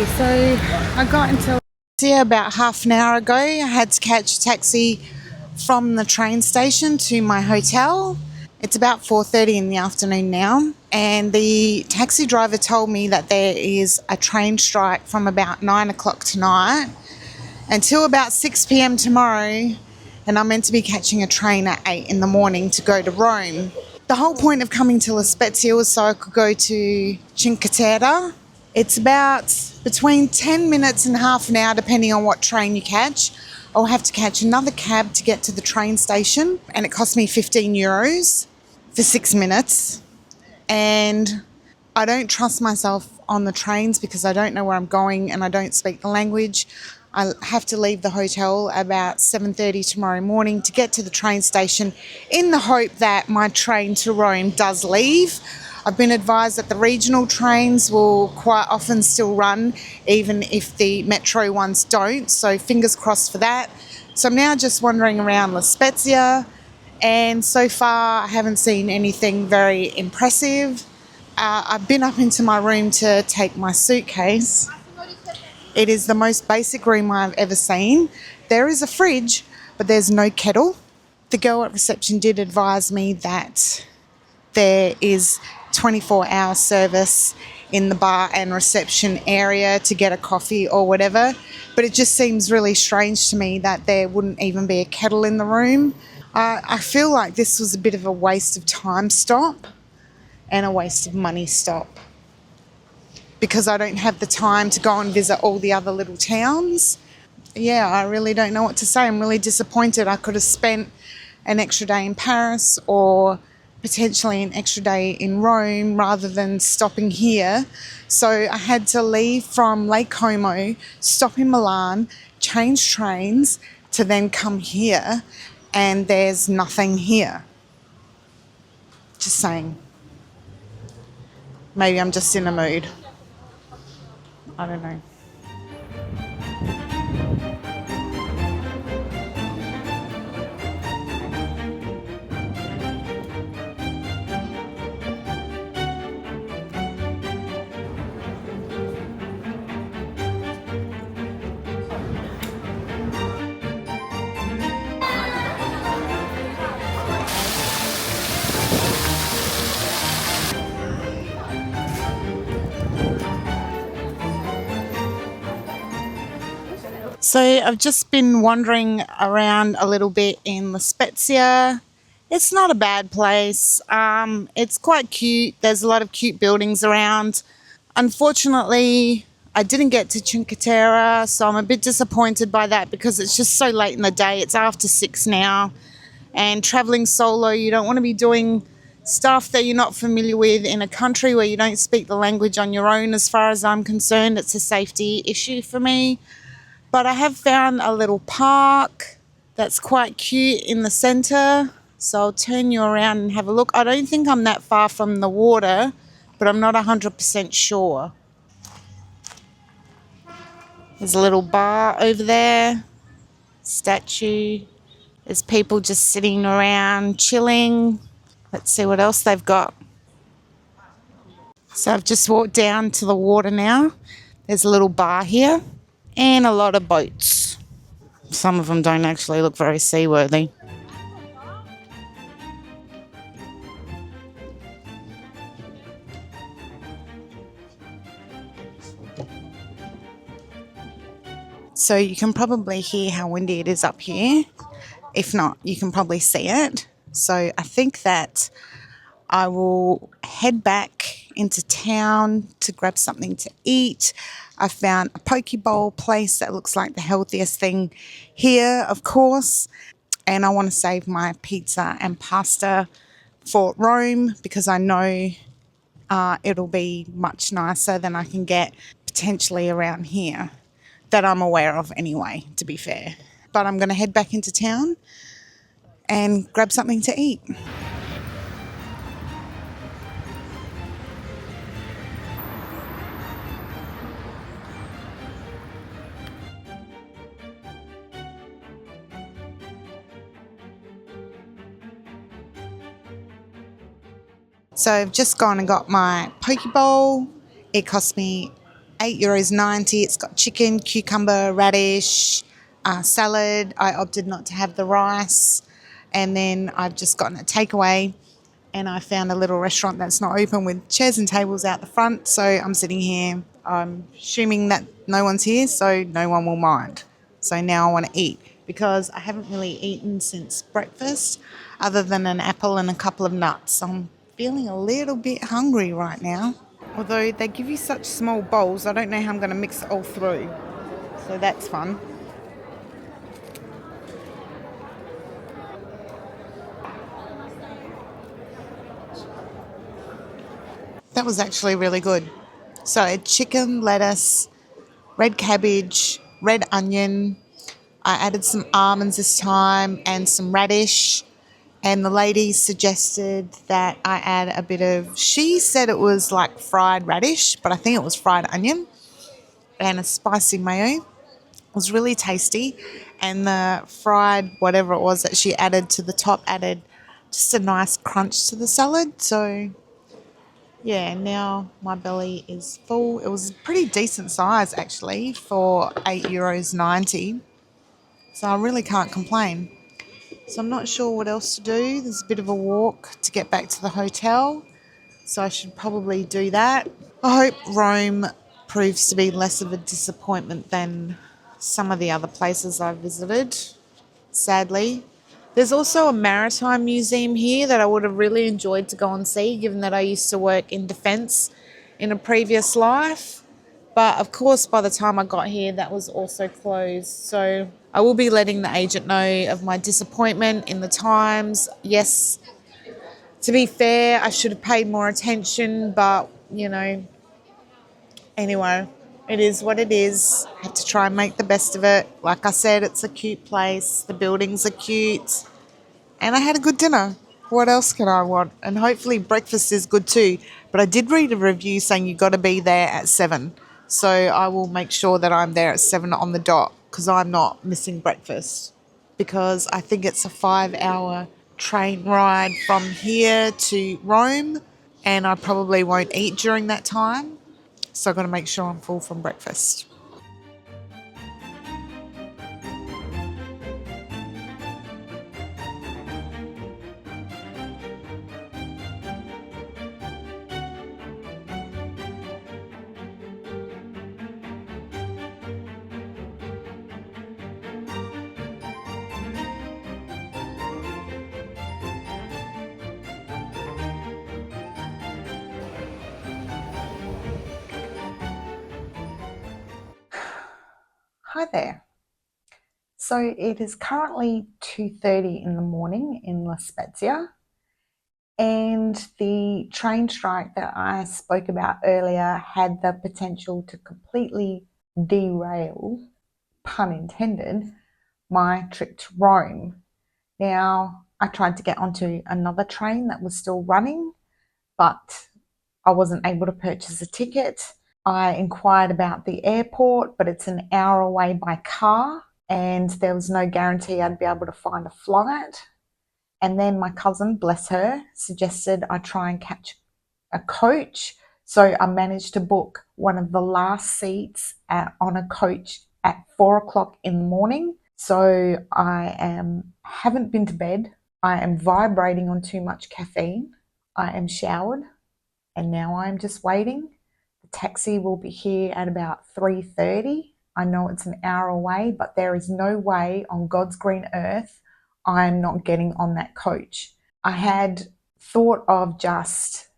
So I got into Spezia about half an hour ago. I had to catch a taxi from the train station to my hotel. It's about 4:30 in the afternoon now, and the taxi driver told me that there is a train strike from about 9 o'clock tonight until about 6 p.m. tomorrow, and I'm meant to be catching a train at 8 in the morning to go to Rome. The whole point of coming to La Spezia was so I could go to Cinque Terre. It's about between 10 minutes and half an hour, depending on what train you catch. I'll have to catch another cab to get to the train station, and it cost me €15 for 6 minutes. And I don't trust myself on the trains because I don't know where I'm going and I don't speak the language. I have to leave the hotel about 7:30 tomorrow morning to get to the train station in the hope that my train to Rome does leave. I've been advised that the regional trains will quite often still run, even if the metro ones don't, so fingers crossed for that. So I'm now just wandering around La Spezia, and so far I haven't seen anything very impressive. I've been up into my room to take my suitcase. It is the most basic room I've ever seen. There is a fridge, but there's no kettle. The girl at reception did advise me that there is 24-hour service in the bar and reception area to get a coffee or whatever, but it just seems really strange to me that there wouldn't even be a kettle in the room. I feel like this was a bit of a waste of time stop and a waste of money stop, because I don't have the time to go and visit all the other little towns. Yeah, I really don't know what to say. I'm really disappointed. I could have spent an extra day in Paris or potentially an extra day in Rome rather than stopping here. So I had to leave from Lake Como, stop in Milan, change trains to then come here, and there's nothing here. Just saying. Maybe I'm just in a mood. I don't know. So I've just been wandering around a little bit in La Spezia. It's not a bad place. It's quite cute. There's a lot of cute buildings around. Unfortunately, I didn't get to Cinque Terre, so I'm a bit disappointed by that because it's just so late in the day. It's after 6 now. And traveling solo, you don't want to be doing stuff that you're not familiar with in a country where you don't speak the language on your own. As far as I'm concerned, it's a safety issue for me. But I have found a little park that's quite cute in the centre. So I'll turn you around and have a look. I don't think I'm that far from the water, but I'm not 100% sure. There's a little bar over there, statue. There's people just sitting around chilling. Let's see what else they've got. So I've just walked down to the water now. There's a little bar here and a lot of boats. Some of them don't actually look very seaworthy. So you can probably hear how windy it is up here. If not, you can probably see it. So I think that I will head back into town to grab something to eat. I found a poke bowl place that looks like the healthiest thing here, of course. And I want to save my pizza and pasta for Rome because I know it'll be much nicer than I can get potentially around here, that I'm aware of anyway, to be fair. But I'm going to head back into town and grab something to eat. So I've just gone and got my poke bowl. It cost me €8.90. It's got chicken, cucumber, radish, salad. I opted not to have the rice. And then I've just gotten a takeaway, and I found a little restaurant that's not open with chairs and tables out the front. So I'm sitting here. I'm assuming that no one's here, so no one will mind. So now I want to eat because I haven't really eaten since breakfast other than an apple and a couple of nuts. I'm feeling a little bit hungry right now. Although they give you such small bowls, I don't know how I'm going to mix it all through. So that's fun. That was actually really good. So I had chicken, lettuce, red cabbage, red onion. I added some almonds this time and some radish. And the lady suggested that I add a bit of, she said it was like fried radish, but I think it was fried onion and a spicy mayo. It was really tasty. And the fried whatever it was that she added to the top added just a nice crunch to the salad. So yeah, now my belly is full. It was a pretty decent size actually for €8.90. So I really can't complain. So I'm not sure what else to do. There's a bit of a walk to get back to the hotel. So I should probably do that. I hope Rome proves to be less of a disappointment than some of the other places I've visited, sadly. There's also a maritime museum here that I would have really enjoyed to go and see, given that I used to work in defence in a previous life. But of course, by the time I got here, that was also closed. So I will be letting the agent know of my disappointment in the times. Yes, to be fair, I should have paid more attention, but anyway, it is what it is. I had to try and make the best of it. Like I said, it's a cute place. The buildings are cute. And I had a good dinner. What else can I want? And hopefully breakfast is good too. But I did read a review saying you got to be there at 7. So I will make sure that I'm there at 7 on the dot because I'm not missing breakfast. Because I think it's a 5-hour train ride from here to Rome, and I probably won't eat during that time. So I've got to make sure I'm full from breakfast. Hi there. So it is currently 2:30 in the morning in La Spezia, and the train strike that I spoke about earlier had the potential to completely derail, pun intended, my trip to Rome. Now, I tried to get onto another train that was still running, but I wasn't able to purchase a ticket. I inquired about the airport, but it's an hour away by car, and there was no guarantee I'd be able to find a flight. And then my cousin, bless her, suggested I try and catch a coach. So I managed to book one of the last seats on a coach at 4 o'clock in the morning. So haven't been to bed. I am vibrating on too much caffeine. I am showered, and now I'm just waiting. The taxi will be here at about 3:30. I know it's an hour away, but there is no way on God's green earth I am not getting on that coach. I had thought of just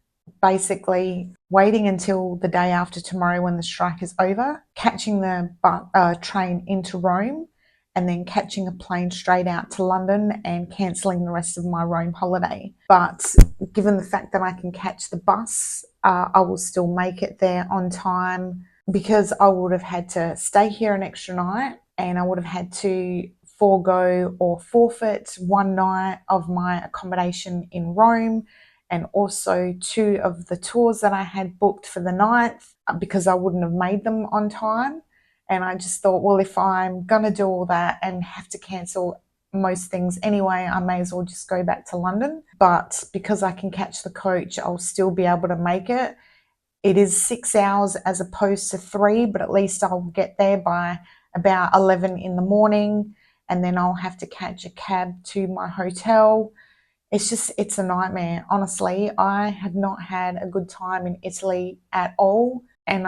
basically waiting until the day after tomorrow when the strike is over, catching the train into Rome, and then catching a plane straight out to London and cancelling the rest of my Rome holiday. But given the fact that I can catch the bus, I will still make it there on time because I would have had to stay here an extra night, and I would have had to forego or forfeit one night of my accommodation in Rome, and also 2 of the tours that I had booked for the 9th because I wouldn't have made them on time. And I just thought, well, if I'm going to do all that and have to cancel most things anyway, I may as well just go back to London. But because I can catch the coach, I'll still be able to make it. It is 6 hours as opposed to 3, but at least I'll get there by about 11 in the morning, and then I'll have to catch a cab to my hotel. It's a nightmare. Honestly, I have not had a good time in Italy at all. And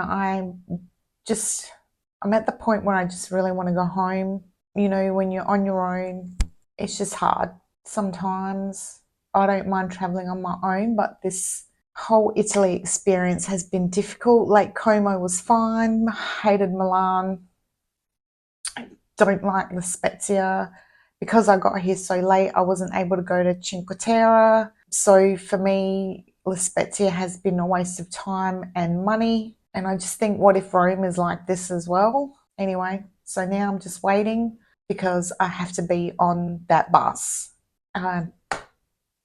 just, I'm at the point where I just really want to go home. You know, when you're on your own, it's just hard. Sometimes I don't mind traveling on my own, but this whole Italy experience has been difficult. Lake Como was fine. Hated Milan. Don't like the Spezia. Because I got here so late, I wasn't able to go to Cinque Terre. So for me, La Spezia has been a waste of time and money. And I just think, what if Rome is like this as well? Anyway, so now I'm just waiting because I have to be on that bus.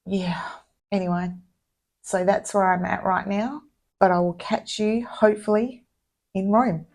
Yeah, anyway, so that's where I'm at right now. But I will catch you hopefully in Rome.